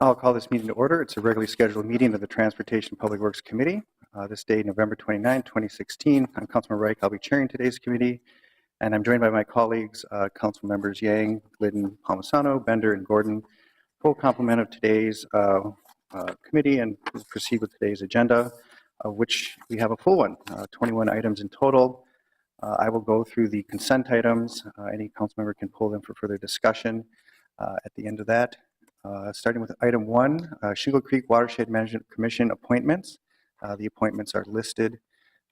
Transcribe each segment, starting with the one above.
I'll call this meeting to order. It's a regularly scheduled meeting of the Transportation Public Works Committee. This day, November 29, 2016. I'm Councilman Reich. I'll be chairing today's committee, and I'm joined by my colleagues, Council members Yang, Glidden, Palmisano, Bender, and Gordon. Full complement of today's committee, and we'll proceed with today's agenda, which we have a full one, 21 items in total. I will go through the consent items. Any council member can pull them for further discussion at the end of that. Starting with item 1, Shingle Creek Watershed Management Commission appointments. The appointments are listed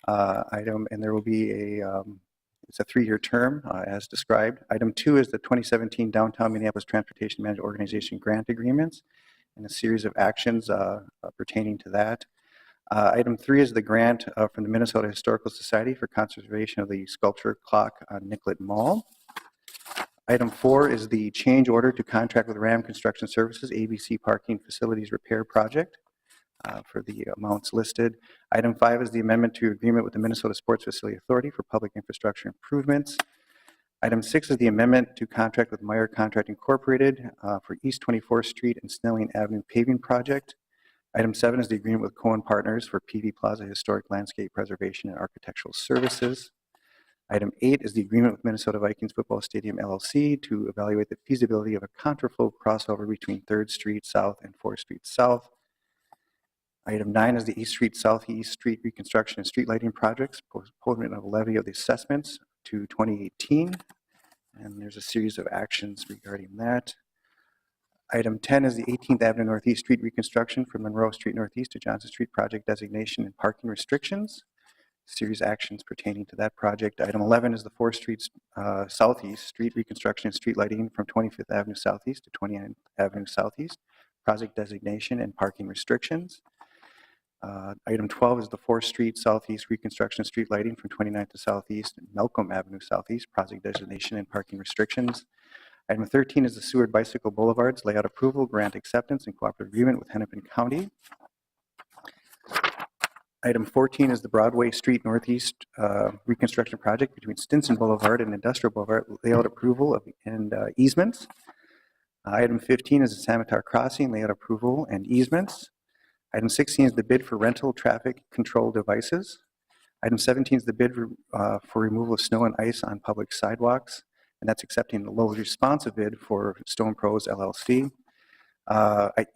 and there will be it's a 3-year term as described. Item 2 is the 2017 Downtown Minneapolis Transportation Management Organization grant agreements and a series of actions pertaining to that. Item 3 is the grant from the Minnesota Historical Society for conservation of the sculpture clock on Nicollet Mall. Item 4 is the change order to contract with Ram Construction Services ABC Parking Facilities Repair Project for the amounts listed. Item 5 is the amendment to agreement with the Minnesota Sports Facility Authority for public infrastructure improvements. Item 6 is the amendment to contract with Meyer Contract Incorporated for East 24th Street and Snelling Avenue paving project. Item 7 is the agreement with Cohen Partners for PV Plaza Historic Landscape Preservation and Architectural Services. Item 8 is the agreement with Minnesota Vikings Football Stadium LLC to evaluate the feasibility of a contraflow crossover between 3rd Street South and 4th Street South. Item 9 is the East Street Southeast Street Reconstruction and Street Lighting Projects, postponement of levy of the assessments to 2018. And there's a series of actions regarding that. Item 10 is the 18th Avenue Northeast Street Reconstruction from Monroe Street Northeast to Johnson Street project designation and parking restrictions. Series actions pertaining to that project. Item 11 is the 4th Street Southeast Street Reconstruction and Street Lighting from 25th Avenue Southeast to 29th Avenue Southeast, project designation and parking restrictions. Item 12 is the 4th Street Southeast Reconstruction and Street Lighting from 29th to Southeast and Malcolm Avenue Southeast, project designation and parking restrictions. Item 13 is the Seward Bicycle Boulevards layout approval, grant acceptance, and cooperative agreement with Hennepin County. Item 14 is the Broadway Street Northeast reconstruction project between Stinson Boulevard and Industrial Boulevard layout approval and easements. Item 15 is the Samotar Crossing layout approval and easements. Item 16 is the bid for rental traffic control devices. Item 17 is the bid for removal of snow and ice on public sidewalks, and that's accepting the low responsive bid for Stone Pros LLC.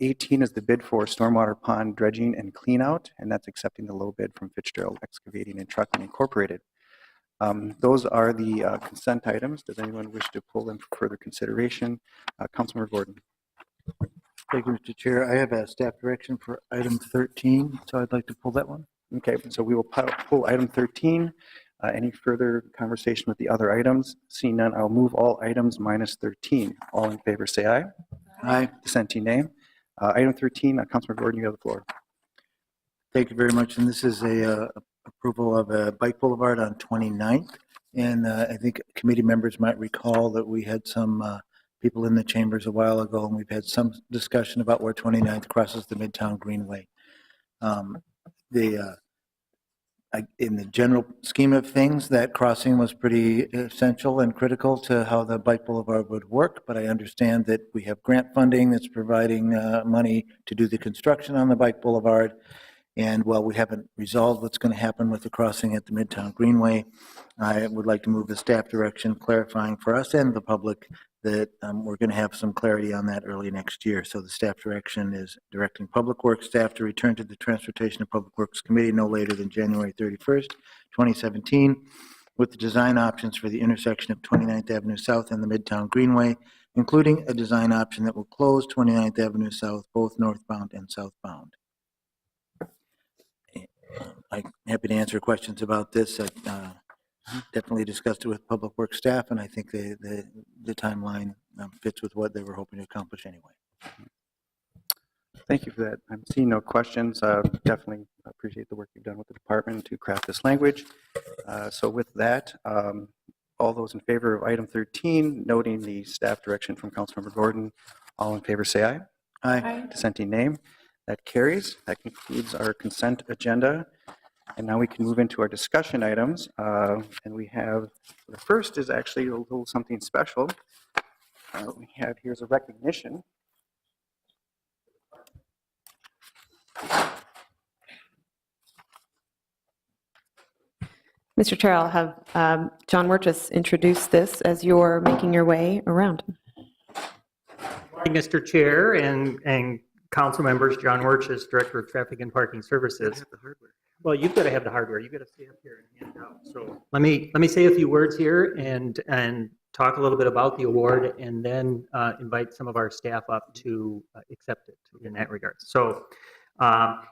18 is the bid for stormwater pond dredging and cleanout, and that's accepting the low bid from Fitzgerald Excavating and Trucking Incorporated. Those are the consent items. Does anyone wish to pull them for further consideration? Councilmember Gordon. Thank you, Mr. Chair. I have a staff direction for item 13, so I'd like to pull that one. Okay, so we will pull item 13. Any further conversation with the other items? Seeing none, I'll move all items minus 13. All in favor say aye. Aye. Dissenting nay. Item 13, Councilmember Gordon, you have the floor. Thank you very much. And this is a approval of a bike boulevard on 29th. And I think committee members might recall that we had some people in the chambers a while ago, and we've had some discussion about where 29th crosses the Midtown Greenway. In the general scheme of things, that crossing was pretty essential and critical to how the bike boulevard would work, but I understand that we have grant funding that's providing money to do the construction on the bike boulevard. And while we haven't resolved what's going to happen with the crossing at the Midtown Greenway, I would like to move the staff direction clarifying for us and the public that we're going to have some clarity on that early next year. So the staff direction is directing Public Works staff to return to the Transportation and Public Works Committee no later than January 31st, 2017, with the design options for the intersection of 29th Avenue South and the Midtown Greenway, including a design option that will close 29th Avenue South, both northbound and southbound. I'm happy to answer questions about this. Definitely discussed it with Public Works staff, and I think the timeline fits with what they were hoping to accomplish anyway. Thank you for that. I'm seeing no questions. Definitely appreciate the work you've done with the department to craft this language. So with that, all those in favor of item 13, noting the staff direction from Councilmember Gordon, all in favor say aye. Aye. Dissenting nay. That carries. That concludes our consent agenda. And now we can move into our discussion items. And we have, the first is actually a little something special. We have, here's a recognition Mr. Chair, I'll have John Wirtjes introduce this as you're making your way around. Morning, Mr. Chair and council members. John Wirtjes, Director of Traffic and Parking Services. Well, you've got to have the hardware. You've got to stay up here and hand it out. So let me say a few words here and talk a little bit about the award, and then invite some of our staff up to accept it in that regard. So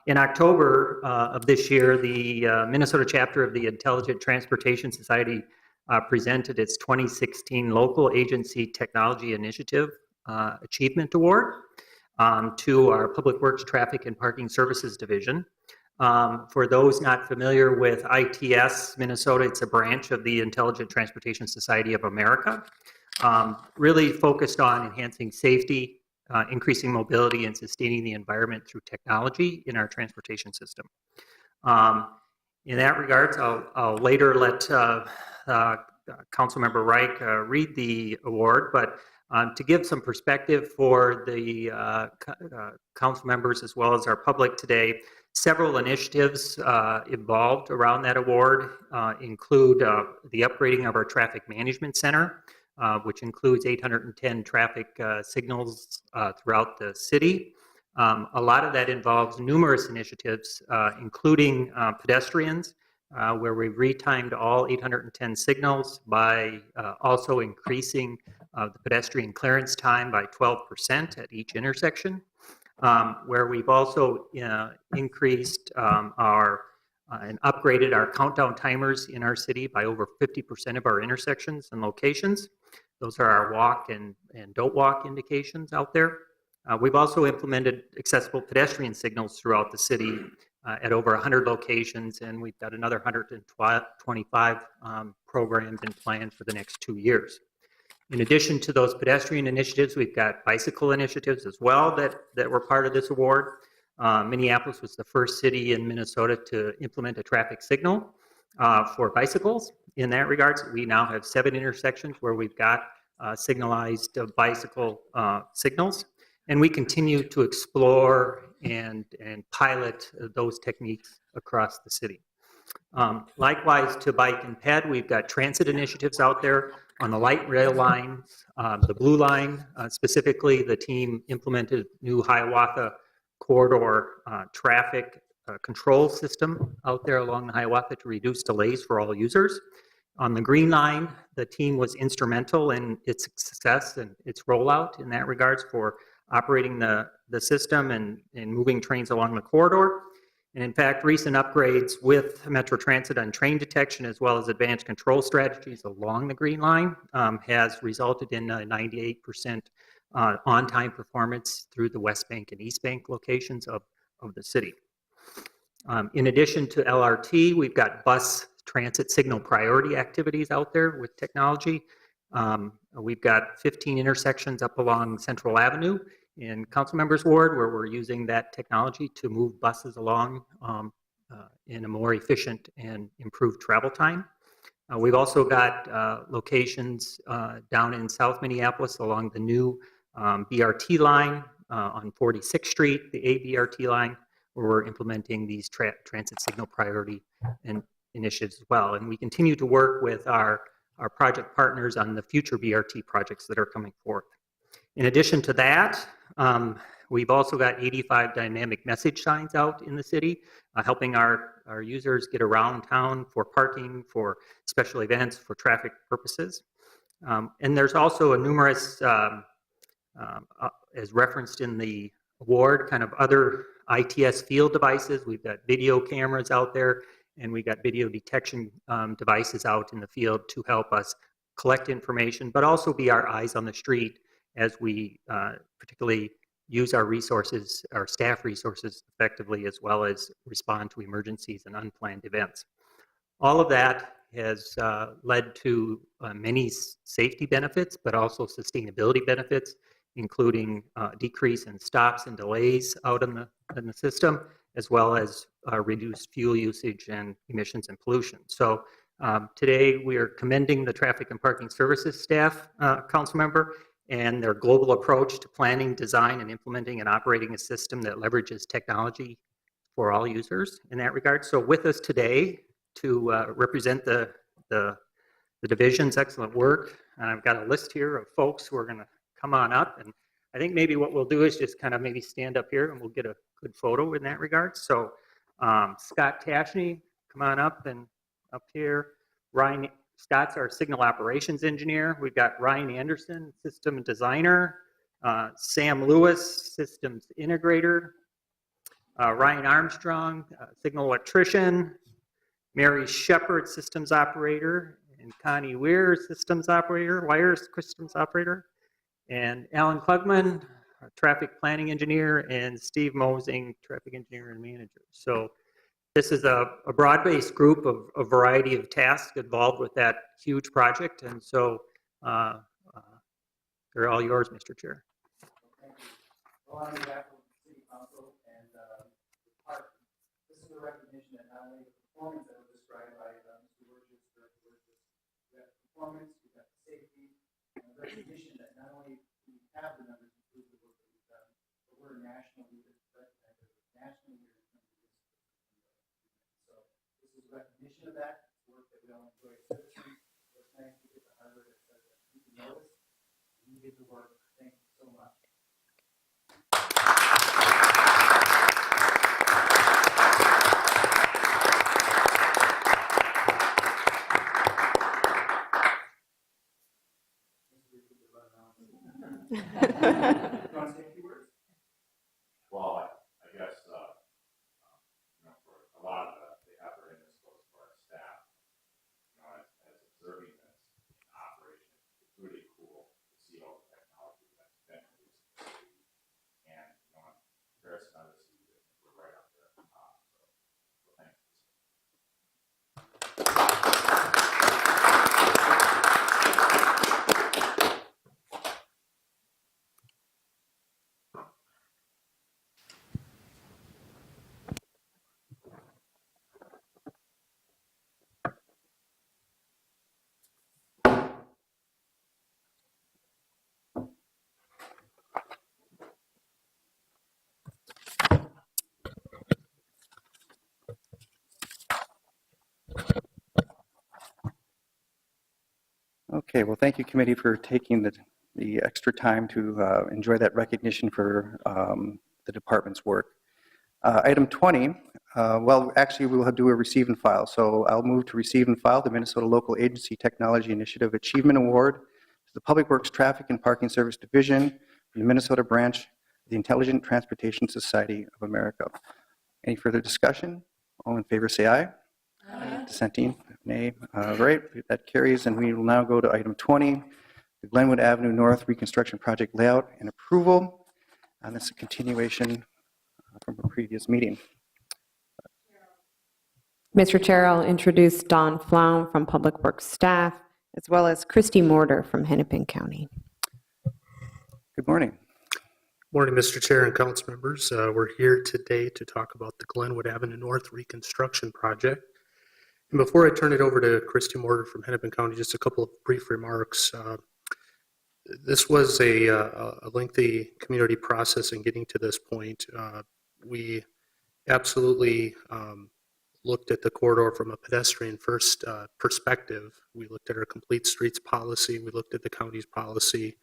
in October of this year, the Minnesota chapter of the Intelligent Transportation Society presented its 2016 Local Agency Technology Initiative Achievement Award to our Public Works Traffic and Parking Services Division. For those not familiar with ITS Minnesota, it's a branch of the Intelligent Transportation Society of America, really focused on enhancing safety, increasing mobility, and sustaining the environment through technology in our transportation system. In that regards, I'll later let Councilmember Reich read the award, but to give some perspective for the council members as well as our public today, several initiatives involved around that award include the upgrading of our traffic management center, which includes 810 traffic signals throughout the city. A lot of that involves numerous initiatives, including pedestrians, where we've retimed all 810 signals by also increasing the pedestrian clearance time by 12% at each intersection, where we've also increased and upgraded our countdown timers in our city by over 50% of our intersections and locations. Those are our walk and don't walk indications out there. We've also implemented accessible pedestrian signals throughout the city at over 100 locations, and we've got another 125 programs and plans for the next 2 years. In addition to those pedestrian initiatives, we've got bicycle initiatives as well that were part of this award. Minneapolis was the first city in Minnesota to implement a traffic signal for bicycles. In that regards, we now have 7 intersections where we've got signalized bicycle signals, and we continue to explore and pilot those techniques across the city. Likewise, to bike and ped, we've got transit initiatives out there on the light rail lines, the blue line. Specifically, the team implemented new Hiawatha corridor traffic control system out there along the Hiawatha to reduce delays for all users. On the green line, the team was instrumental in its success and its rollout in that regards for operating the system and moving trains along the corridor. And in fact, recent upgrades with Metro Transit on train detection as well as advanced control strategies along the green line has resulted in a 98% on-time performance through the West Bank and East Bank locations of the city. In addition to LRT, we've got bus transit signal priority activities out there with technology. We've got 15 intersections up along Central Avenue in Councilmember's Ward where we're using that technology to move buses along in a more efficient and improved travel time. We've also got locations down in South Minneapolis along the new BRT line on 46th Street, the ABRT line, where we're implementing these transit signal priority initiatives as well. And we continue to work with our project partners on the future BRT projects that are coming forth. In addition to that, we've also got 85 dynamic message signs out in the city, helping our users get around town for parking, for special events, for traffic purposes. And there's also a numerous, as referenced in the award, kind of other ITS field devices. We've got video cameras out there, and we've got video detection devices out in the field to help us collect information, but also be our eyes on the street as we particularly use our resources, our staff resources effectively, as well as respond to emergencies and unplanned events. All of that has led to many safety benefits, but also sustainability benefits, including decrease in stops and delays out in the system, as well as reduced fuel usage and emissions and pollution. So today we are commending the Traffic and Parking Services staff, council member, and their global approach to planning, design, and implementing and operating a system that leverages technology for all users in that regard. So with us today to represent the division's excellent work, and I've got a list here of folks who are going to come on up. And I think maybe what we'll do is just kind of maybe stand up here and we'll get a good photo in that regard. So Scott Tashney, come on up and up here. Scott's our signal operations engineer. We've got Ryan Anderson, system designer. Sam Lewis, systems integrator. Ryan Armstrong, signal electrician. Mary Shepard, systems operator. And Connie Weir, systems operator, wires systems operator. And Alan Klugman, traffic planning engineer, and Steve Mosing, traffic engineer and manager. So this is a broad-based group of a variety of tasks involved with that huge project. And so they're all yours, Mr. Chair. Well, on behalf of the City Council and the department, this is a recognition that not only the performance that was described by Mr. Burgess, we got the performance, we got the safety, and the recognition that not only do we have the numbers to prove the work that we've done, but we're a national leader, recognized as a national leader in terms of this. So this is a recognition of that work that we all enjoy as citizens. So it's nice to get the hardware that says that you can notice, and you did the work. Thank you so much. Well, I guess, for a lot of the effort in this goes for our staff. As observing this operation, it's really cool to see all the technology that's been released. And, in comparison to other cities, we're right up there at the top. So thanks. Okay, well, thank you, committee, for taking the extra time to enjoy that recognition for the department's work. Item 20, well, actually, we will do a receive and file. So I'll move to receive and file the Minnesota Local Agency Technology Initiative Achievement Award to the Public Works Traffic and Parking Service Division for the Minnesota branch of the Intelligent Transportation Society of America. Any further discussion? All in favor, say aye. Aye. Dissenting, nay. Right, that carries, and we will now go to item 20, the Glenwood Avenue North Reconstruction Project layout and approval. And this is a continuation from a previous meeting. Mr. Chair, I'll introduce Don Flaum from Public Works staff, as well as Christy Mortar from Hennepin County. Good morning. Morning, Mr. Chair and council members. We're here today to talk about the Glenwood Avenue North Reconstruction Project. And before I turn it over to Christy Mortar from Hennepin County, just a couple of brief remarks. This was a lengthy community process in getting to this point. We absolutely looked at the corridor from a pedestrian first perspective. We looked at our complete streets policy. We looked at the county's policy.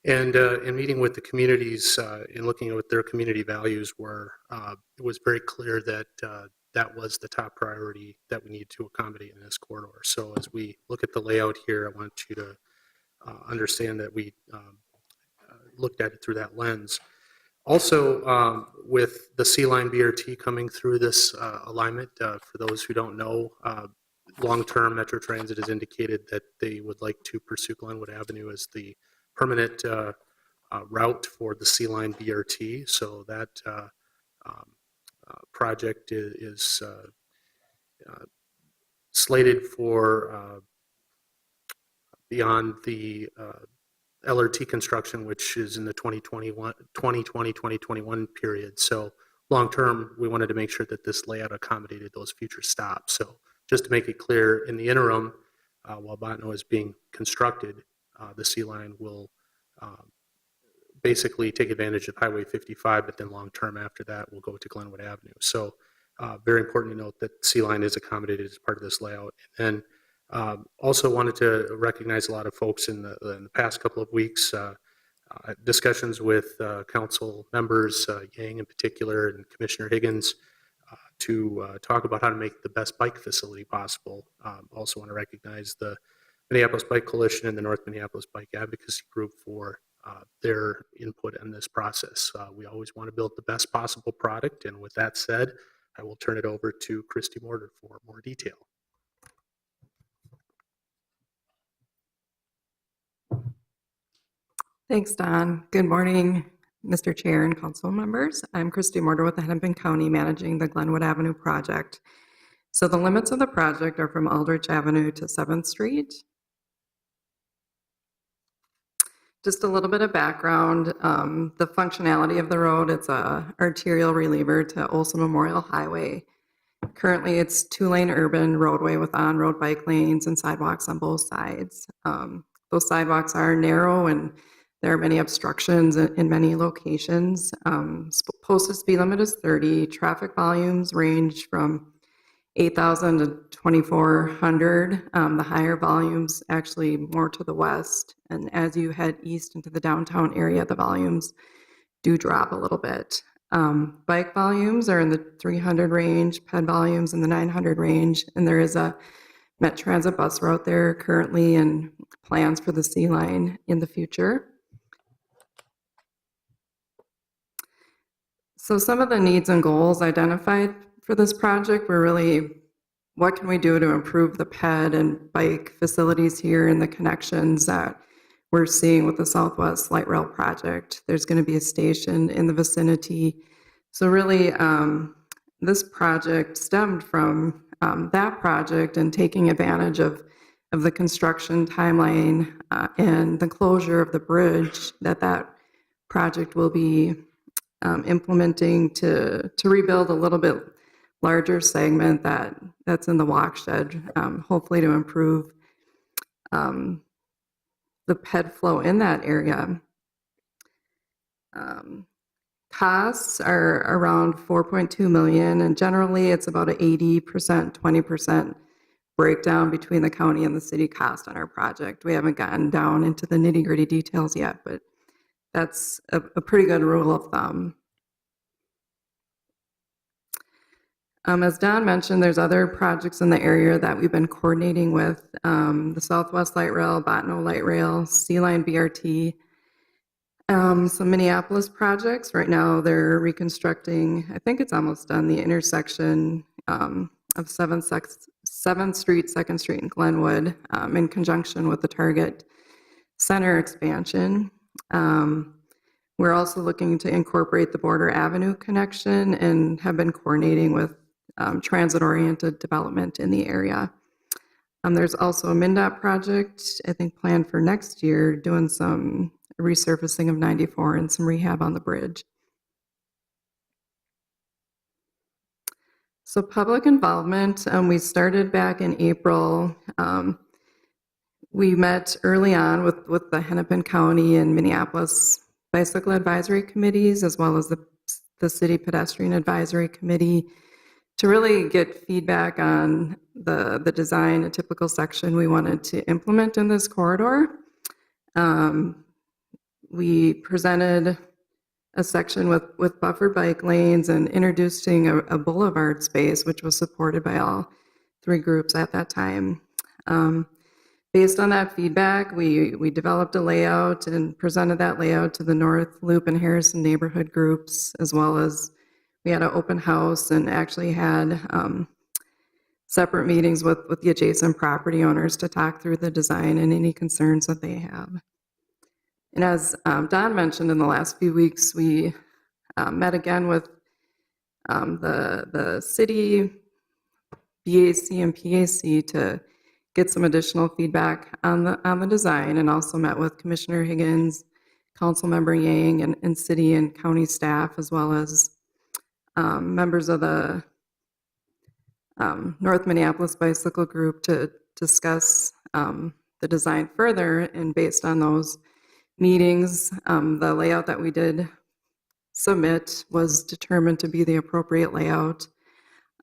And in meeting with the communities and looking at what their community values were, it was very clear that that was the top priority that we need to accommodate in this corridor. So as we look at the layout here, I want you to understand that we looked at it through that lens. Also, with the C-Line BRT coming through this alignment, for those who don't know, long-term Metro Transit has indicated that they would like to pursue Glenwood Avenue as the permanent route for the C-Line BRT. So that project is slated for beyond the LRT construction, which is in the 2020-2021 period. So long term, we wanted to make sure that this layout accommodated those future stops. So just to make it clear, in the interim, while Botno is being constructed, the C-Line will basically take advantage of Highway 55, but then long-term after that, we'll go to Glenwood Avenue. So very important to note that C-line is accommodated as part of this layout. And also wanted to recognize a lot of folks in the past couple of weeks, discussions with council members, Yang in particular, and Commissioner Higgins, to talk about how to make the best bike facility possible. Also want to recognize the Minneapolis Bike Coalition and the North Minneapolis Bike Advocacy Group for their input in this process. We always want to build the best possible product, and with that said, I will turn it over to Christy Mortar for more detail. Thanks, Don. Good morning, Mr. Chair and council members. I'm Christy Mortar with the Hennepin County, managing the Glenwood Avenue project. So the limits of the project are from Aldrich Avenue to 7th Street. Just a little bit of background, the functionality of the road, it's a arterial reliever to Olson Memorial Highway. Currently, it's 2-lane urban roadway with on-road bike lanes and sidewalks on both sides. Those sidewalks are narrow and there are many obstructions in many locations. Posted speed limit is 30. Traffic volumes range from 8,000 to 2,400. The higher volumes actually more to the west. And as you head east into the downtown area, the volumes do drop a little bit. Bike volumes are in the 300 range, ped volumes in the 900 range, and there is a Met Transit bus route there currently and plans for the C-line in the future. So some of the needs and goals identified for this project were really, what can we do to improve the ped and bike facilities here and the connections that we're seeing with the Southwest Light Rail project. There's going to be a station in the vicinity. So really, this project stemmed from that project and taking advantage of the construction timeline and the closure of the bridge that project will be implementing to rebuild a little bit larger segment that's in the walkshed, hopefully to improve the ped flow in that area. Costs are around $4.2 million, and generally it's about an 80%, 20% breakdown between the county and the city cost on our project. We haven't gotten down into the nitty-gritty details yet, but that's a pretty good rule of thumb. As Don mentioned, there's other projects in the area that we've been coordinating with, the Southwest Light Rail, Botno Light Rail, C-Line BRT, some Minneapolis projects. Right now they're reconstructing, I think it's almost done, the intersection of 7th Street, 2nd Street, and Glenwood in conjunction with the Target Center expansion. We're also looking to incorporate the Border Avenue connection and have been coordinating with transit-oriented development in the area. There's also a MnDOT project, I think, planned for next year, doing some resurfacing of 94 and some rehab on the bridge. So public involvement, we started back in April. We met early on with the Hennepin County and Minneapolis Bicycle Advisory Committees, as well as the City Pedestrian Advisory Committee, to really get feedback on the design, a typical section we wanted to implement in this corridor. We presented a section with buffer bike lanes and introducing a boulevard space, which was supported by all 3 groups at that time. Based on that feedback, we developed a layout and presented that layout to the North Loop and Harrison neighborhood groups, as well as we had an open house and actually had separate meetings with the adjacent property owners to talk through the design and any concerns that they have. And as Don mentioned, in the last few weeks, we met again with the city, BAC and PAC to get some additional feedback on the design, and also met with Commissioner Higgins, Councilmember Yang, and city and county staff, as well as members of the North Minneapolis Bicycle Group to discuss the design further. And based on those meetings, the layout that we did submit was determined to be the appropriate layout,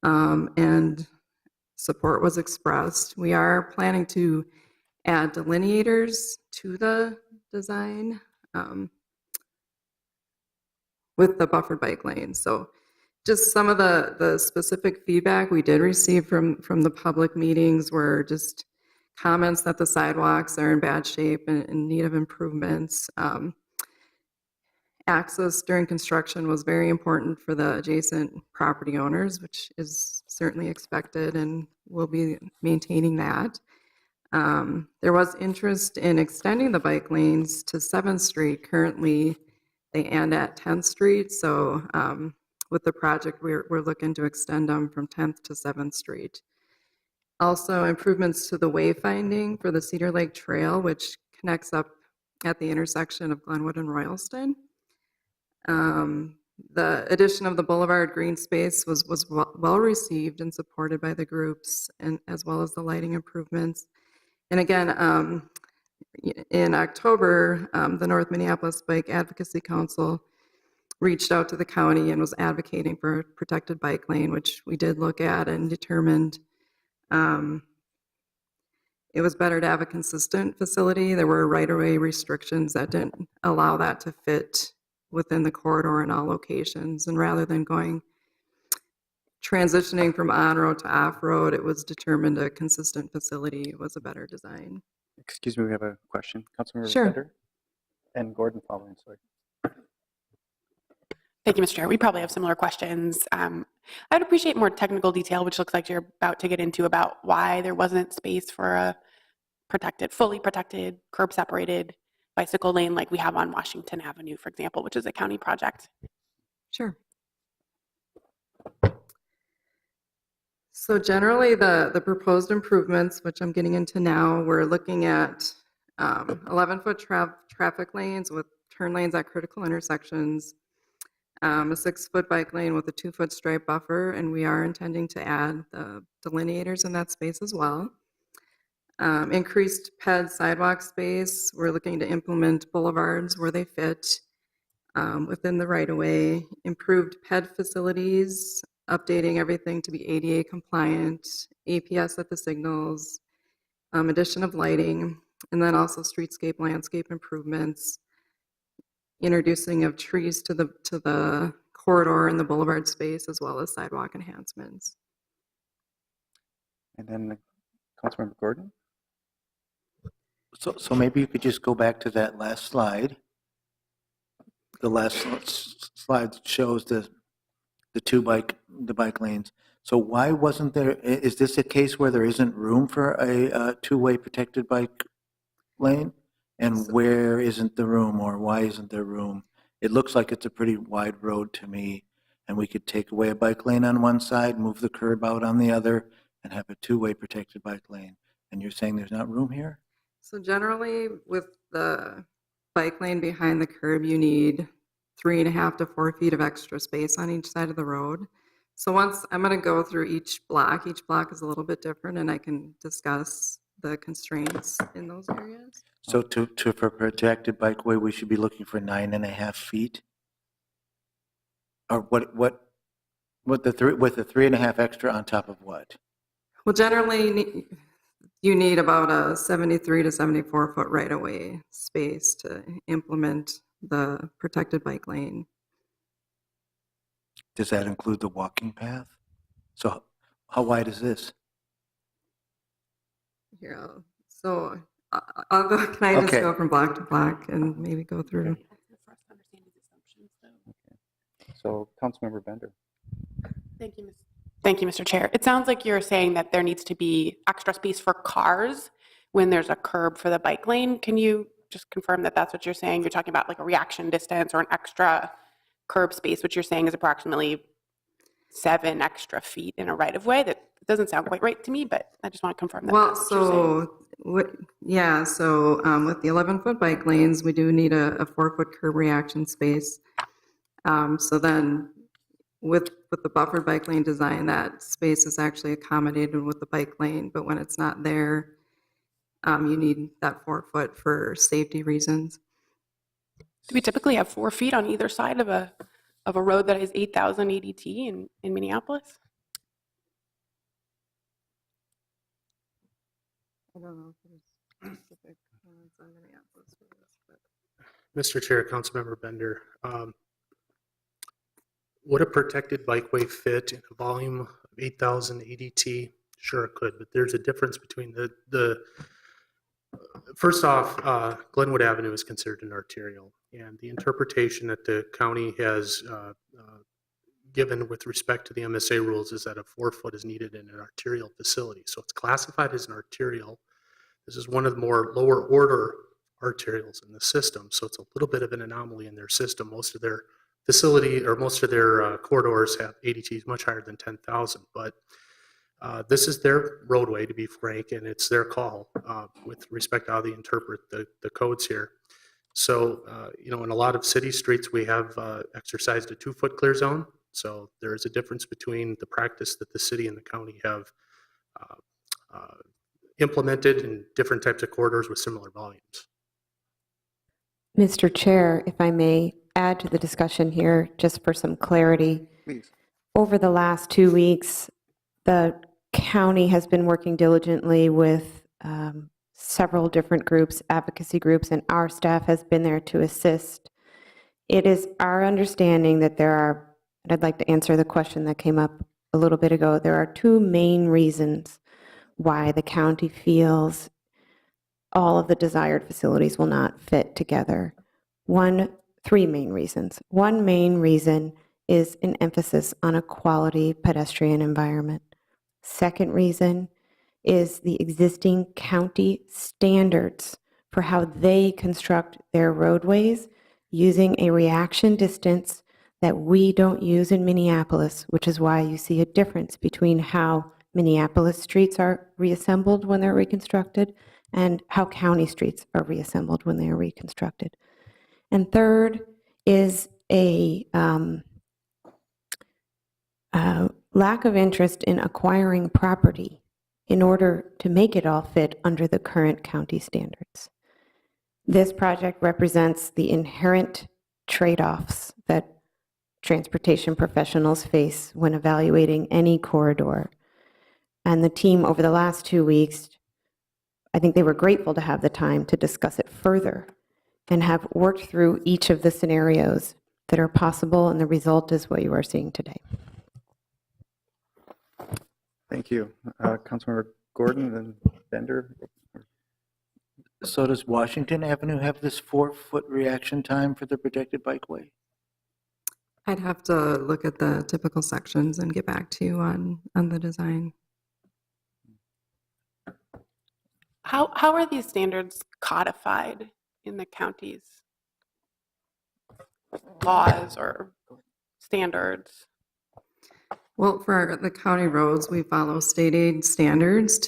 and support was expressed. We are planning to add delineators to the design with the buffered bike lanes. So just some of the specific feedback we did receive from the public meetings were just comments that the sidewalks are in bad shape and in need of improvements. Access during construction was very important for the adjacent property owners, which is certainly expected, and we'll be maintaining that. There was interest in extending the bike lanes to 7th Street. Currently, they end at 10th Street, so with the project, we're looking to extend them from 10th to 7th Street. Also, improvements to the wayfinding for the Cedar Lake Trail, which connects up at the intersection of Glenwood and Royalston. The addition of the Boulevard green space was well received and supported by the groups, and as well as the lighting improvements. And again, in October, the North Minneapolis Bike Advocacy Council reached out to the county and was advocating for a protected bike lane, which we did look at and determined it was better to have a consistent facility. There were right-of-way restrictions that didn't allow that to fit within the corridor in all locations. And rather than transitioning from on-road to off-road, it was determined a consistent facility was a better design. Excuse me, we have a question. Councilmember Sure. Bender and Gordon following, sorry. Thank you, Mr. Chair. We probably have similar questions. I'd appreciate more technical detail, which looks like you're about to get into, about why there wasn't space for a fully protected, curb-separated bicycle lane like we have on Washington Avenue, for example, which is a county project. Sure. So generally, the proposed improvements, which I'm getting into now, we're looking at 11-foot traffic lanes with turn lanes at critical intersections, a 6-foot bike lane with a 2-foot stripe buffer, and we are intending to add the delineators in that space as well. Increased PED sidewalk space. We're looking to implement boulevards where they fit within the right-of-way. Improved PED facilities, updating everything to be ADA compliant, APS at the signals, addition of lighting, and then also streetscape landscape improvements, introducing of trees to the corridor and the boulevard space, as well as sidewalk enhancements. And then Councilmember Gordon. So maybe you could just go back to that last slide. The last slide shows the bike lanes. So why wasn't there, is this a case where there isn't room for a two-way protected bike lane? And where isn't the room, or why isn't there room? It looks like it's a pretty wide road to me, and we could take away a bike lane on one side, move the curb out on the other, and have a two-way protected bike lane. And you're saying there's not room here? So generally, with the bike lane behind the curb, you need 3.5 to 4 feet of extra space on each side of the road. So once I'm going to go through each block is a little bit different, and I can discuss the constraints in those areas. So for protected bikeway, we should be looking for 9.5 feet? Or with the 3.5 extra on top of what? Well, generally, you need about a 73 to 74 foot right-of-way space to implement the protected bike lane. Does that include the walking path? So how wide is this? Here, I'll go. Can I just Okay. go from block to block and maybe go through? So Councilmember Bender. Thank you, Mr. Chair. It sounds like you're saying that there needs to be extra space for cars when there's a curb for the bike lane. Can you just confirm that that's what you're saying? You're talking about like a reaction distance or an extra curb space, which you're saying is approximately 7 extra feet in a right-of-way. That doesn't sound quite right to me, but I just want to confirm that. Well, that's what you're saying. so with the 11-foot bike lanes, we do need a 4-foot curb reaction space. So then with the buffered bike lane design, that space is actually accommodated with the bike lane, but when it's not there, you need that 4 foot for safety reasons. Do we typically have 4 feet on either side of a road that has 8,000 ADT in Minneapolis? I don't know if there's specific comments on Minneapolis for this, but. Mr. Chair, Councilmember Bender, would a protected bikeway fit in a volume of 8,000 ADT? Sure, it could, but there's a difference between first off, Glenwood Avenue is considered an arterial, and the interpretation that the county has given with respect to the MSA rules is that a 4-foot is needed in an arterial facility. So it's classified as an arterial. This is one of the more lower order arterials in the system, so it's a little bit of an anomaly in their system. Most of their facility or most of their corridors have ADTs much higher than 10,000, but this is their roadway, to be frank, and it's their call with respect to how they interpret the codes here. So, in a lot of city streets, we have exercised a 2-foot clear zone. So there is a difference between the practice that the city and the county have implemented in different types of corridors with similar volumes. Mr. Chair, if I may add to the discussion here, just for some clarity. Please. Over the last 2 weeks, the county has been working diligently with several different groups, advocacy groups, and our staff has been there to assist. It is our understanding that there are, and I'd like to answer the question that came up a little bit ago, there are 2 main reasons why the county feels all of the desired facilities will not fit together. 3 main reasons. One main reason is an emphasis on a quality pedestrian environment. Second reason is the existing county standards for how they construct their roadways using a reaction distance that we don't use in Minneapolis, which is why you see a difference between how Minneapolis streets are reassembled when they're reconstructed and how county streets are reassembled when they are reconstructed. And third is a lack of interest in acquiring property in order to make it all fit under the current county standards. This project represents the inherent trade-offs that transportation professionals face when evaluating any corridor. And the team over the last 2 weeks, I think they were grateful to have the time to discuss it further and have worked through each of the scenarios that are possible, and the result is what you are seeing today. Thank you. Councilmember Gordon, then Bender. So does Washington Avenue have this 4-foot reaction time for the protected bikeway? I'd have to look at the typical sections and get back to you on the design. How are these standards codified in the county's laws or standards? Well, for the county roads, we follow state aid standards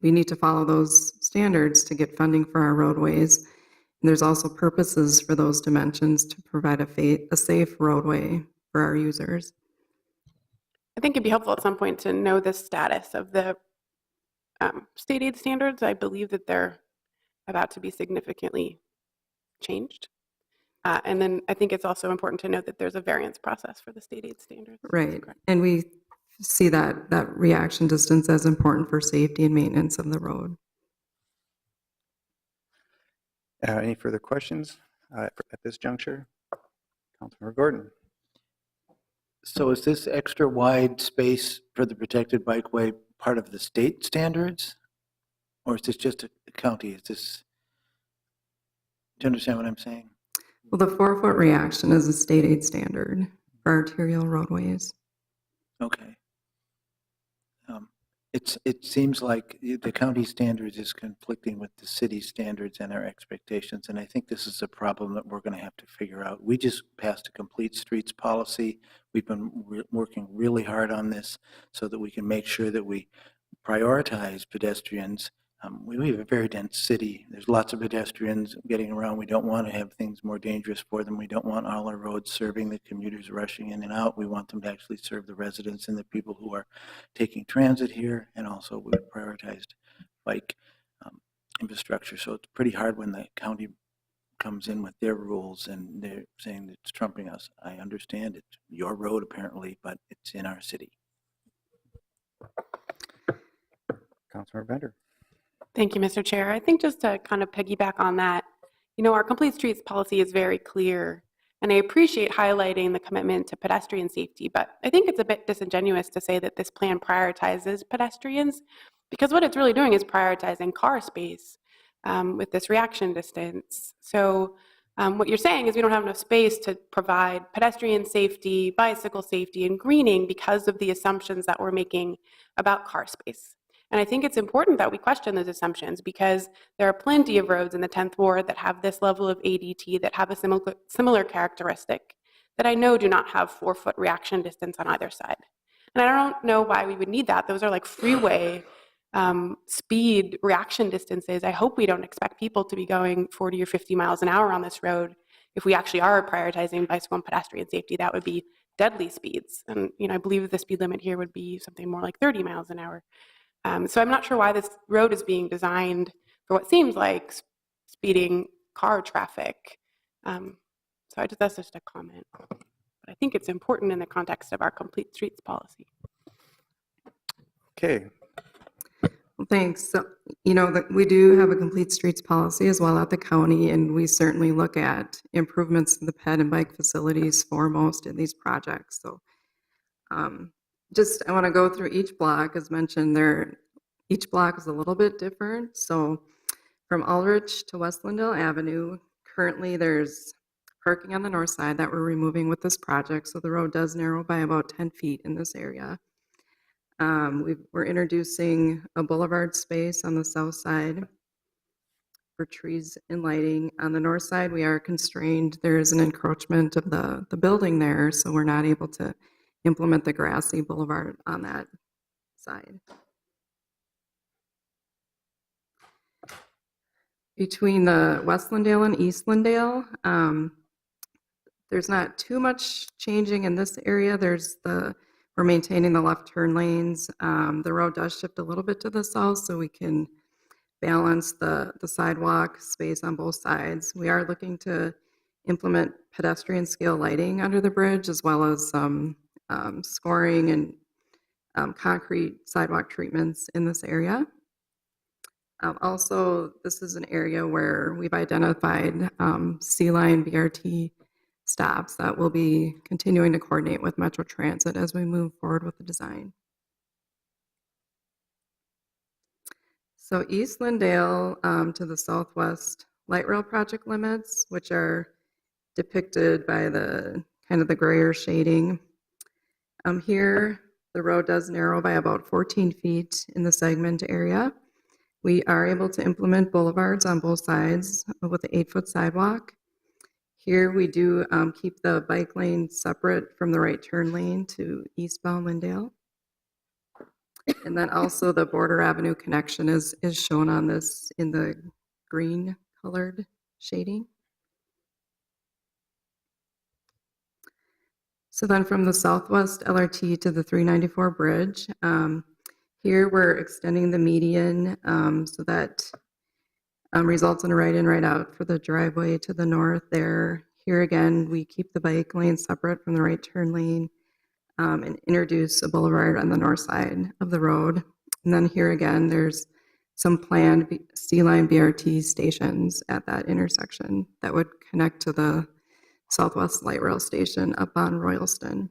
we need to follow those standards to get funding for our roadways. And there's also purposes for those dimensions to provide a safe roadway for our users. I think it'd be helpful at some point to know the status of the state aid standards. I believe that they're about to be significantly changed. And then I think it's also important to note that there's a variance process for the state aid standards. Right. And we see that reaction distance as important for safety and maintenance of the road. Any further questions at this juncture? Councilmember Gordon. So is this extra wide space for the protected bikeway part of the state standards? Or is this just a county? Do you understand what I'm saying? Well, the 4-foot reaction is a state aid standard for arterial roadways. Okay. It seems like the county standards is conflicting with the city standards and our expectations, and I think this is a problem that we're going to have to figure out. We just passed a complete streets policy. We've been working really hard on this so that we can make sure that we prioritize pedestrians. We have a very dense city. There's lots of pedestrians getting around. We don't want to have things more dangerous for them. We don't want all our roads serving the commuters rushing in and out. We want them to actually serve the residents and the people who are taking transit here. And also we've prioritized bike. infrastructure. So it's pretty hard when the county comes in with their rules and they're saying that it's trumping us. I understand it's your road apparently, but it's in our city. Councilmember Bender. Thank you, Mr. Chair. I think just to kind of piggyback on that, our complete streets policy is very clear, and I appreciate highlighting the commitment to pedestrian safety, but I think it's a bit disingenuous to say that this plan prioritizes pedestrians, because what it's really doing is prioritizing car space with this reaction distance. So what you're saying is we don't have enough space to provide pedestrian safety, bicycle safety, and greening because of the assumptions that we're making about car space. And I think it's important that we question those assumptions, because there are plenty of roads in the 10th Ward that have this level of ADT that have a similar characteristic that I know do not have 4-foot reaction distance on either side. And I don't know why we would need that. Those are like freeway speed reaction distances. I hope we don't expect people to be going 40 or 50 miles an hour on this road. If we actually are prioritizing bicycle and pedestrian safety, that would be deadly speeds. And I believe the speed limit here would be something more like 30 miles an hour. So I'm not sure why this road is being designed for what seems like speeding car traffic. That's just a comment. But I think it's important in the context of our complete streets policy. Okay. Well, thanks. So, we do have a complete streets policy as well at the county, and we certainly look at improvements to the ped and bike facilities foremost in these projects. So I want to go through each block. As mentioned, each block is a little bit different. So from Aldrich to West Lindell Avenue, currently there's parking on the north side that we're removing with this project. So the road does narrow by about 10 feet in this area. We're introducing a boulevard space on the south side for trees and lighting. On the north side, we are constrained. There is an encroachment of the building there, so we're not able to implement the grassy boulevard on that side. Between the West Lindale and East Lindale, there's not too much changing in this area. We're maintaining the left turn lanes. The road does shift a little bit to the south so we can balance the sidewalk space on both sides. We are looking to implement pedestrian scale lighting under the bridge, as well as some scoring and concrete sidewalk treatments in this area. Also, this is an area where we've identified C-Line BRT stops that will be continuing to coordinate with Metro Transit as we move forward with the design. So East Lindale to the southwest light rail project limits, which are depicted by the kind of the grayer shading. Here, the road does narrow by about 14 feet in the segment area. We are able to implement boulevards on both sides with an 8-foot sidewalk. Here we do keep the bike lane separate from the right turn lane to eastbound Lindale. And then also the Border Avenue connection is shown on this in the green colored shading. So then from the southwest LRT to the 394 bridge, here we're extending the median so that results in a right-in, right-out for the driveway to the north there. Here again, we keep the bike lane separate from the right turn lane and introduce a boulevard on the north side of the road. And then here again, there's some planned C-Line BRT stations at that intersection that would connect to the Southwest Light Rail Station up on Royalston.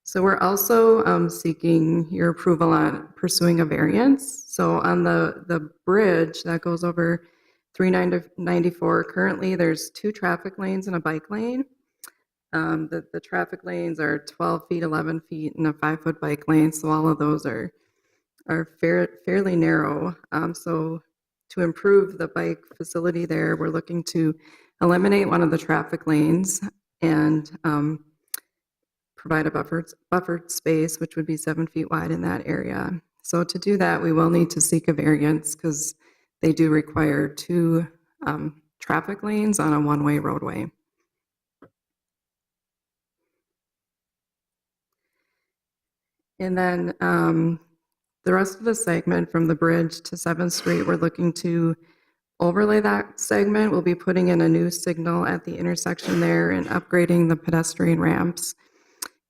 So we're also seeking your approval on pursuing a variance. So on the bridge that goes over 394, currently there's 2 traffic lanes and a bike lane. The traffic lanes are 12 feet, 11 feet, and a 5-foot bike lane. So all of those are fairly narrow. So to improve the bike facility there, we're looking to eliminate one of the traffic lanes and provide a buffered space, which would be 7 feet wide in that area. So to do that, we will need to seek a variance because they do require 2 traffic lanes on a one-way roadway. And then The rest of the segment from the bridge to 7th Street, we're looking to overlay that segment. We'll be putting in a new signal at the intersection there and upgrading the pedestrian ramps.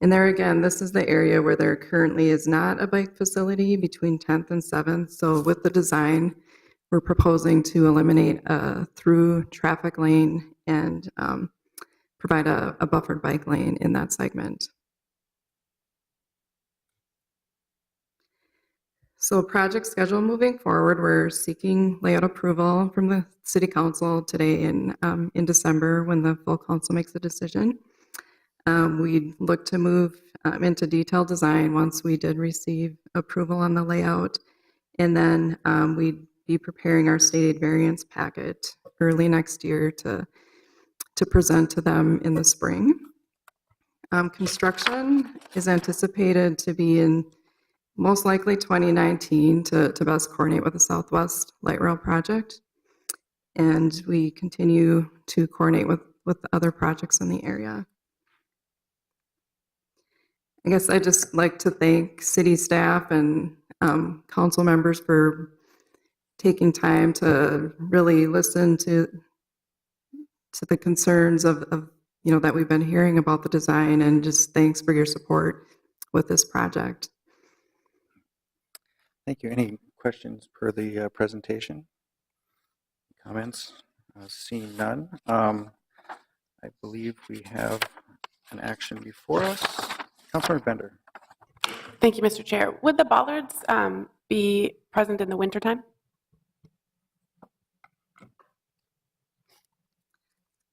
And there again, this is the area where there currently is not a bike facility between 10th and 7th. So with the design, we're proposing to eliminate a through traffic lane and provide a buffered bike lane in that segment. So project schedule moving forward, we're seeking layout approval from the city council today in December when the full council makes a decision. We'd look to move into detailed design once we did receive approval on the layout. And then we'd be preparing our stated variance packet early next year to present to them in the spring. Construction is anticipated to be in most likely 2019 to best coordinate with the Southwest Light Rail project. And we continue to coordinate with other projects in the area. I guess I'd just like to thank city staff and council members for taking time to really listen to the concerns of that we've been hearing about the design, and just thanks for your support with this project. Thank you. Any questions per the presentation? Comments? Seeing none. I believe we have an action before us. Councilor Bender. Thank you, Mr. Chair. Would the bollards be present in the wintertime?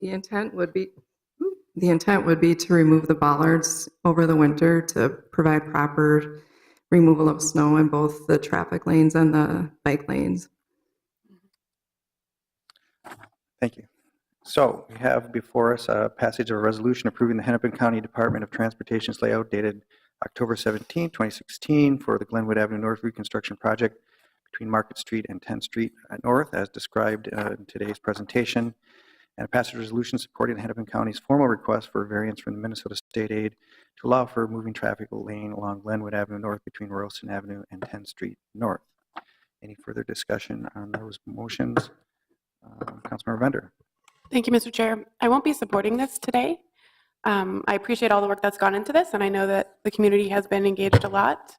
The intent would be to remove the bollards over the winter to provide proper removal of snow in both the traffic lanes and the bike lanes. Thank you. So we have before us a passage of a resolution approving the Hennepin County Department of Transportation's layout dated October 17, 2016 for the Glenwood Avenue North Reconstruction Project between Market Street and 10th Street North as described in today's presentation, and a passage resolution supporting the Hennepin County's formal request for a variance from the Minnesota State Aid to allow for a moving traffic lane along Glenwood Avenue North between Royalston Avenue and 10th Street North. Any further discussion on those motions? Councilmember Bender. Thank you, Mr. Chair. I won't be supporting this today. I appreciate all the work that's gone into this, and I know that the community has been engaged a lot.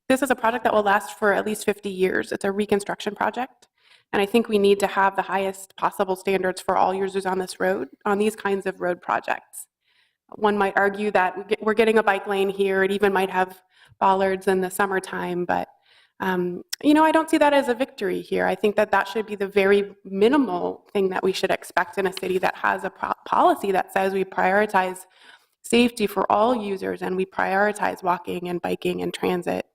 This is a project that will last for at least 50 years. It's a reconstruction project, and I think we need to have the highest possible standards for all users on this road, on these kinds of road projects. One might argue that we're getting a bike lane here. It even might have bollards in the summertime, but I don't see that as a victory here. I think that that should be the very minimal thing that we should expect in a city that has a policy that says we prioritize safety for all users and we prioritize walking and biking and transit.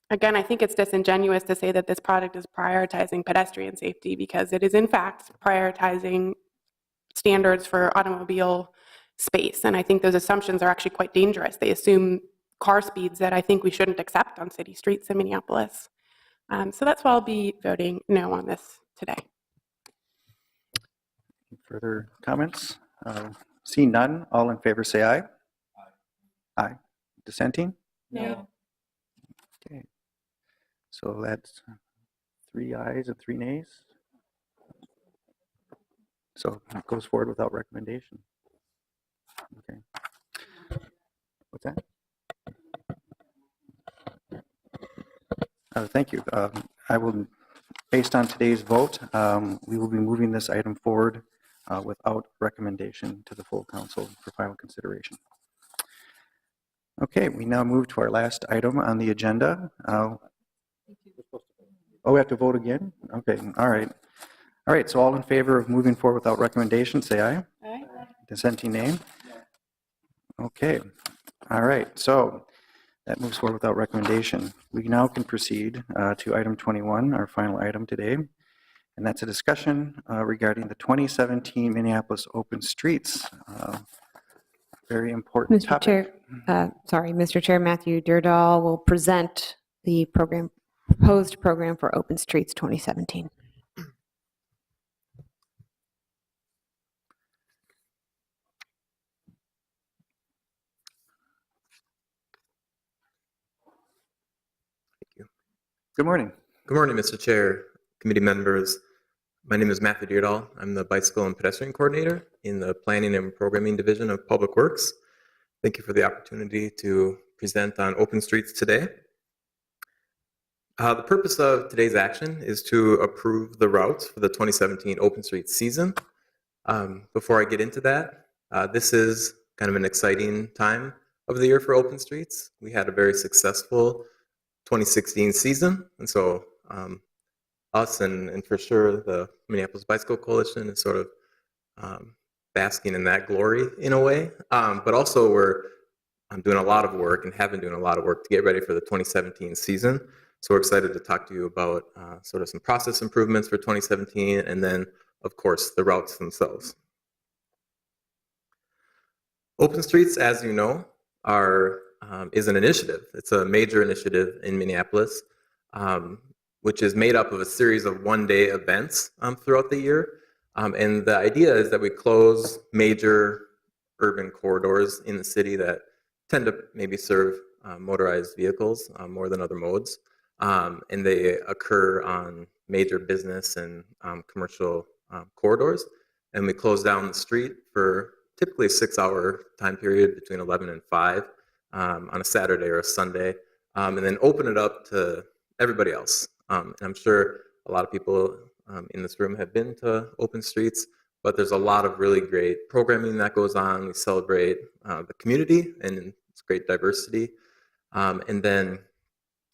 Again, I think it's disingenuous to say that this project is prioritizing pedestrian safety, because it is in fact prioritizing standards for automobile space. And I think those assumptions are actually quite dangerous. They assume car speeds that I think we shouldn't accept on city streets in Minneapolis. So that's why I'll be voting no on this today. Further comments? Seeing none, all in favor say aye. Aye. Dissenting? No. Okay. So that's 3 ayes and 3 nays. So it goes forward without recommendation. Okay. What's that? Thank you. I will, based on today's vote, we will be moving this item forward without recommendation to the full council for final consideration. Okay, we now move to our last item on the agenda. Oh, we have to vote again? Okay, all right. All right, so all in favor of moving forward without recommendation, say aye. Aye. Dissenting nay? Okay, all right, so that moves forward without recommendation. We now can proceed to item 21, our final item today, and that's a discussion regarding the 2017 Minneapolis Open Streets. Very important Mr. topic. Mr. Chair, Matthew Durdall will present the proposed program for Open Streets 2017. Good morning. Good morning, Mr. Chair, committee members. My name is Matthew Deardahl. I'm the Bicycle and Pedestrian Coordinator in the Planning and Programming Division of Public Works. Thank you for the opportunity to present on open streets today. The purpose of today's action is to approve the routes for the 2017 open streets season. Before I get into that, this is kind of an exciting time of the year for open streets. We had a very successful 2016 season, and so us and for sure the Minneapolis Bicycle Coalition is sort of basking in that glory in a way. But also we're doing a lot of work and have been doing a lot of work to get ready for the 2017 season. So we're excited to talk to you about sort of some process improvements for 2017 and then, of course, the routes themselves. Open Streets, as you know, is an initiative. It's a major initiative in Minneapolis, which is made up of a series of one-day events throughout the year. And the idea is that we close major urban corridors in the city that tend to maybe serve motorized vehicles more than other modes. And they occur on major business and commercial corridors. And we close down the street for typically a 6-hour time period between 11 and 5 on a Saturday or a Sunday, and then open it up to everybody else. And I'm sure a lot of people in this room have been to open streets, but there's a lot of really great programming that goes on. We celebrate the community and it's great diversity. And then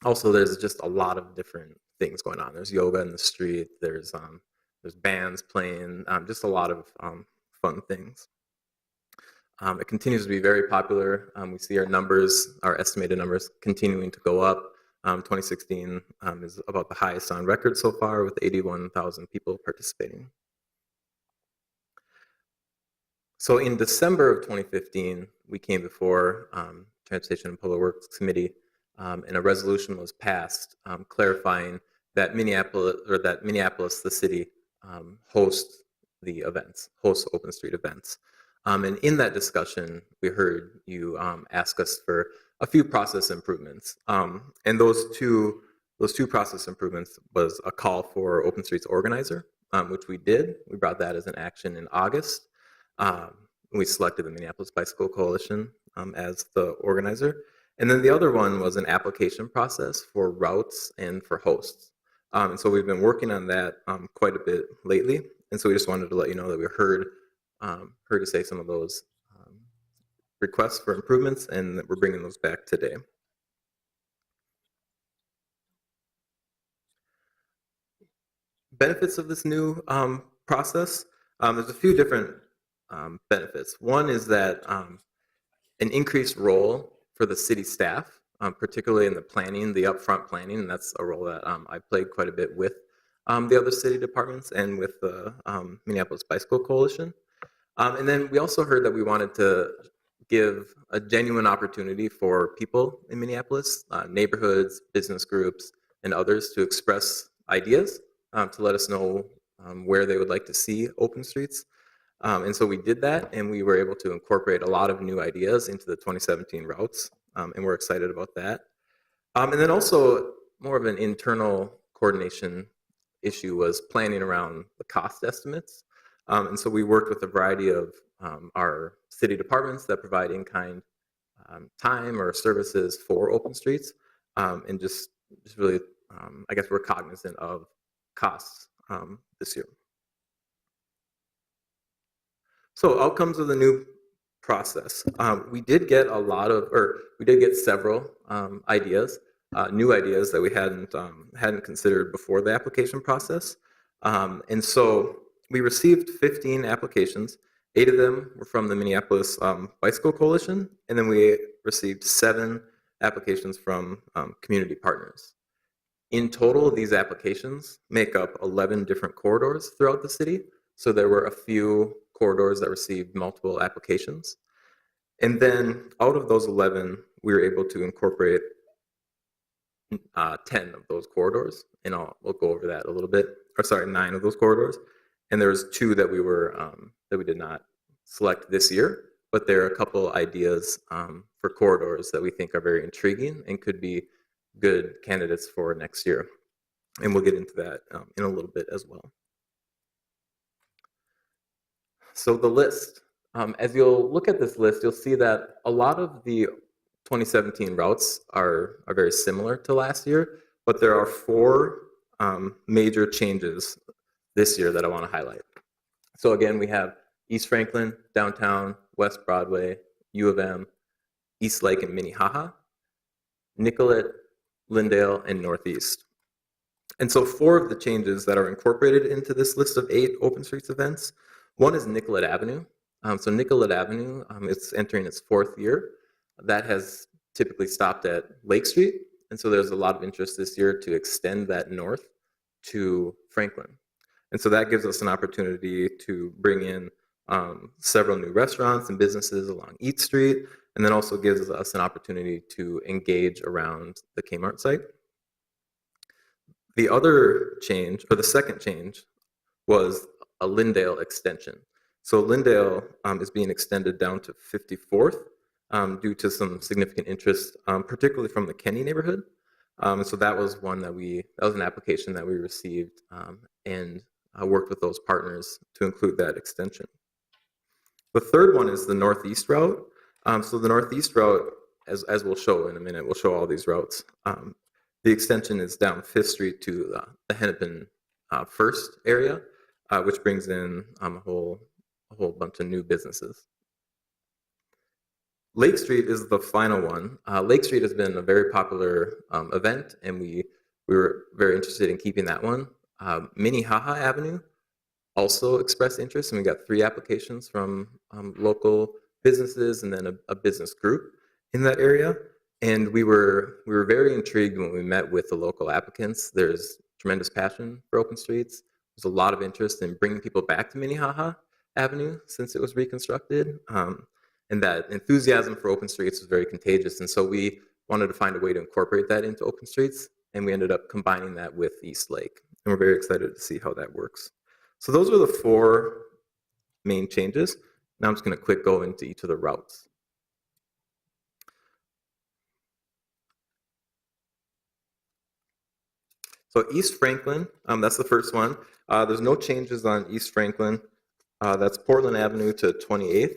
also there's just a lot of different things going on. There's yoga in the street, there's bands playing, just a lot of fun things. It continues to be very popular. We see our numbers, our estimated numbers, continuing to go up. 2016 is about the highest on record so far, with 81,000 people participating. So in December of 2015, we came before Transportation and Public Works Committee, and a resolution was passed clarifying that Minneapolis, the city, hosts the events, hosts open street events. And in that discussion, we heard you ask us for a few process improvements. And those two process improvements was a call for Open Streets Organizer, which we did. We brought that as an action in August. We selected the Minneapolis Bicycle Coalition as the organizer. And then the other one was an application process for routes and for hosts. And so we've been working on that quite a bit lately. And so we just wanted to let you know that we heard you say some of those requests for improvements, and that we're bringing those back today. Benefits of this new process, there's a few different benefits. One is that an increased role for the city staff, particularly in the planning, the upfront planning, and that's a role that I played quite a bit with the other city departments and with the Minneapolis Bicycle Coalition. And then we also heard that we wanted to give a genuine opportunity for people in Minneapolis, neighborhoods, business groups, and others to express ideas, to let us know where they would like to see open streets. And so we did that, and we were able to incorporate a lot of new ideas into the 2017 routes, and we're excited about that. And then also more of an internal coordination issue was planning around the cost estimates. And so we worked with a variety of our city departments that provide in-kind time or services for open streets, and just really, I guess we're cognizant of costs this year. So outcomes of the new process. We did get several ideas, new ideas that we hadn't considered before the application process. And so we received 15 applications. 8 of them were from the Minneapolis Bicycle Coalition, and then we received 7 applications from community partners. In total, these applications make up 11 different corridors throughout the city. So there were a few corridors that received multiple applications. And then out of those 11, we were able to incorporate 10 of those corridors, and we'll go over that a little bit. Or sorry, 9 of those corridors. And there's 2 that we did not select this year, but there are a couple ideas for corridors that we think are very intriguing and could be good candidates for next year. And we'll get into that in a little bit as well. So the list, as you'll look at this list, you'll see that a lot of the 2017 routes are very similar to last year, but there are 4 major changes this year that I want to highlight. So again, we have East Franklin, Downtown, West Broadway, U of M, East Lake and Minnehaha, Nicollet, Lyndale, and Northeast. And so 4 of the changes that are incorporated into this list of 8 Open Streets events, one is Nicollet Avenue. So Nicollet Avenue, it's entering its 4th year. That has typically stopped at Lake Street. And so there's a lot of interest this year to extend that north to Franklin. And so that gives us an opportunity to bring in several new restaurants and businesses along East Street, and then also gives us an opportunity to engage around the Kmart site. The other change, or the second change, was a Lyndale extension. So Lyndale is being extended down to 54th due to some significant interest, particularly from the Kenny neighborhood. So that was an application that we received and worked with those partners to include that extension. The third one is the Northeast route. So the Northeast route, as we'll show in a minute, we'll show all these routes. The extension is down 5th Street to the Hennepin First area, which brings in a whole bunch of new businesses. Lake Street is the final one. Lake Street has been a very popular event, and we were very interested in keeping that one. Minnehaha Avenue also expressed interest, and we got 3 applications from local businesses and then a business group in that area. And we were very intrigued when we met with the local applicants. There's tremendous passion for open streets. There's a lot of interest in bringing people back to Minnehaha Avenue since it was reconstructed. And that enthusiasm for open streets was very contagious. And so we wanted to find a way to incorporate that into open streets. And we ended up combining that with East Lake. And we're very excited to see how that works. So those were the 4 main changes. Now I'm just going to quick go into each of the routes. So East Franklin, that's the first one. There's no changes on East Franklin. That's Portland Avenue to 28th.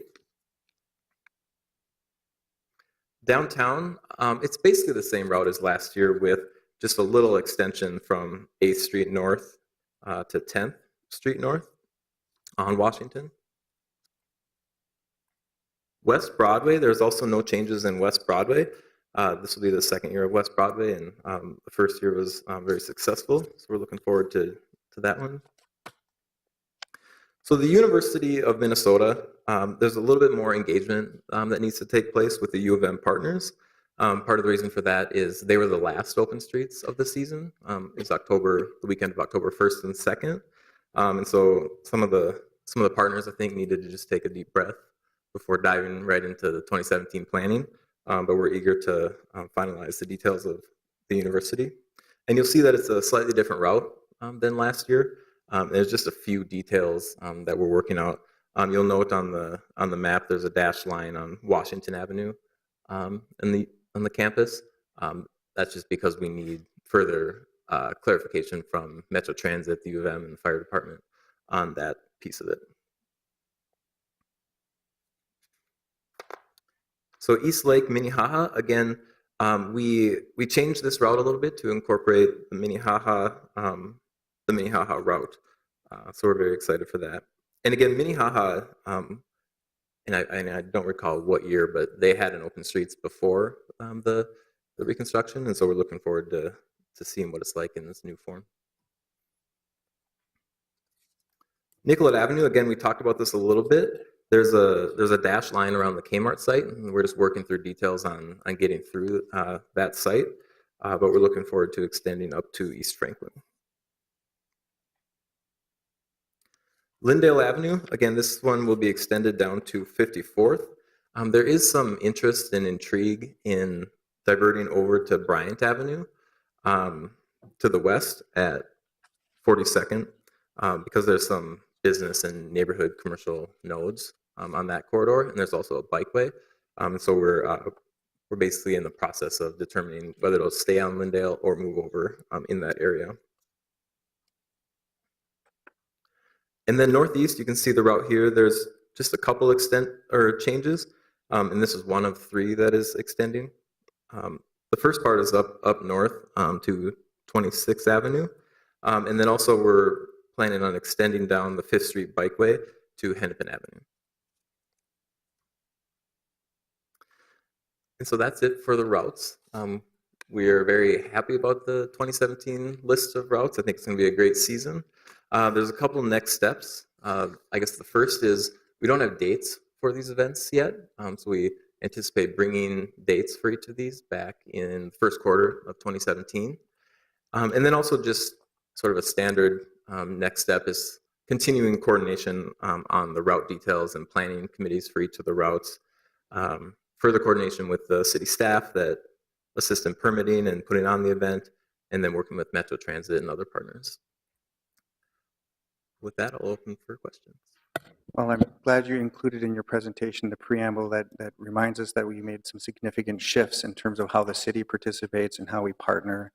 Downtown, it's basically the same route as last year with just a little extension from 8th Street North to 10th Street North on Washington. West Broadway, there's also no changes in West Broadway. This will be the 2nd year of West Broadway, and the first year was very successful, so we're looking forward to that one. So the University of Minnesota, there's a little bit more engagement that needs to take place with the U of M partners. Part of the reason for that is they were the last open streets of the season. It's the weekend of October 1st and 2nd. And so some of the partners, I think, needed to just take a deep breath before diving right into the 2017 planning. But we're eager to finalize the details of the university. And you'll see that it's a slightly different route than last year. There's just a few details that we're working out. You'll note on the map there's a dashed line on Washington Avenue on the campus. That's just because we need further clarification from Metro Transit, the U of M, and the fire department on that piece of it. So East Lake, Minnehaha, again, we changed this route a little bit to incorporate the Minnehaha route. So we're very excited for that. And again, Minnehaha, and I don't recall what year, but they had an open streets before the reconstruction, and so we're looking forward to seeing what it's like in this new form. Nicollet Avenue, again, we talked about this a little bit. There's a dash line around the Kmart site, and we're just working through details on getting through that site, but we're looking forward to extending up to East Franklin. Lyndale Avenue, again, this one will be extended down to 54th. There is some interest and intrigue in diverting over to Bryant Avenue to the west at 42nd because there's some business and neighborhood commercial nodes on that corridor, and there's also a bikeway. So we're we're basically in the process of determining whether it'll stay on Lindale or move over in that area. And then northeast, you can see the route here. There's just a couple changes, and this is one of 3 that is extending. The first part is up north to 26th Avenue, and then also we're planning on extending down the 5th Street Bikeway to Hennepin Avenue. And so that's it for the routes. We are very happy about the 2017 list of routes. I think it's going to be a great season. There's a couple next steps. I guess the first is we don't have dates for these events yet, so we anticipate bringing dates for each of these back in the first quarter of 2017. And then also just sort of a standard next step is continuing coordination on the route details and planning committees for each of the routes. Further coordination with the city staff that assist in permitting and putting on the event, and then working with Metro Transit and other partners. With that, I'll open for questions. Well, I'm glad you included in your presentation the preamble that reminds us that we made some significant shifts in terms of how the city participates and how we partner,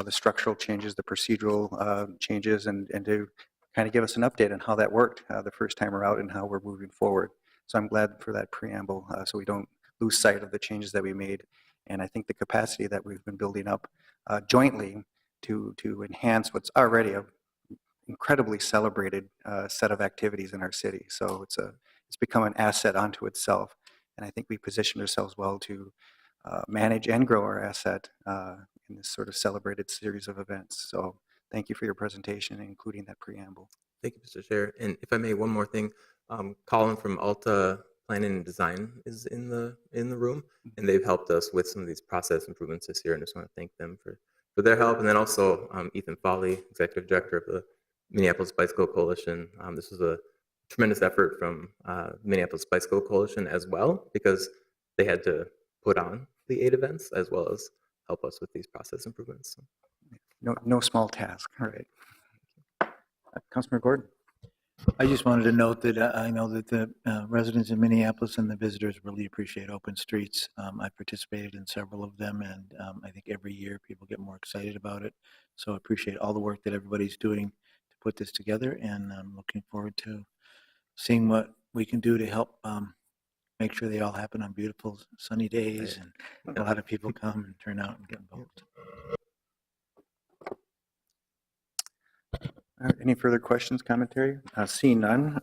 the structural changes, the procedural changes, and to kind of give us an update on how that worked the first time around and how we're moving forward. So I'm glad for that preamble so we don't lose sight of the changes that we made. And I think the capacity that we've been building up jointly to enhance what's already a incredibly celebrated set of activities in our city. So it's become an asset unto itself. And I think we positioned ourselves well to manage and grow our asset in this sort of celebrated series of events. So thank you for your presentation, including that preamble. Thank you, Mr. Chair. And if I may, one more thing. Colin from Alta Planning and Design is in the room, and they've helped us with some of these process improvements this year, and I just want to thank them for their help. And then also Ethan Foley, Executive Director of the Minneapolis Bicycle Coalition. This was a tremendous effort from Minneapolis Bicycle Coalition as well, because they had to put on the 8 events as well as help us with these process improvements. No small task. All right. Councilmember Gordon. I just wanted to note that I know that the residents in Minneapolis and the visitors really appreciate open streets. I participated in several of them, and I think every year people get more excited about it. So I appreciate all the work that everybody's doing to put this together, and I'm looking forward to seeing what we can do to help make sure they all happen on beautiful sunny days and a lot of people come and turn out and get involved. All right, any further questions, commentary? Seeing none,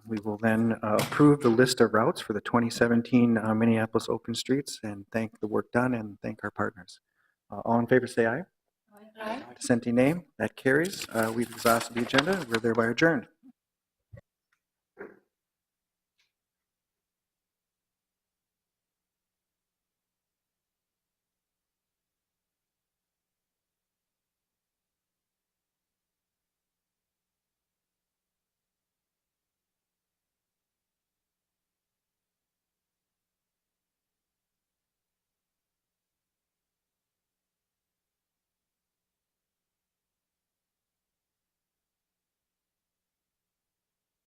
we will then approve the list of routes for the 2017 Minneapolis Open Streets and thank the work done and thank our partners. All in favor say aye. Aye. Dissenting name, that carries. We've exhausted the agenda. We're thereby adjourned.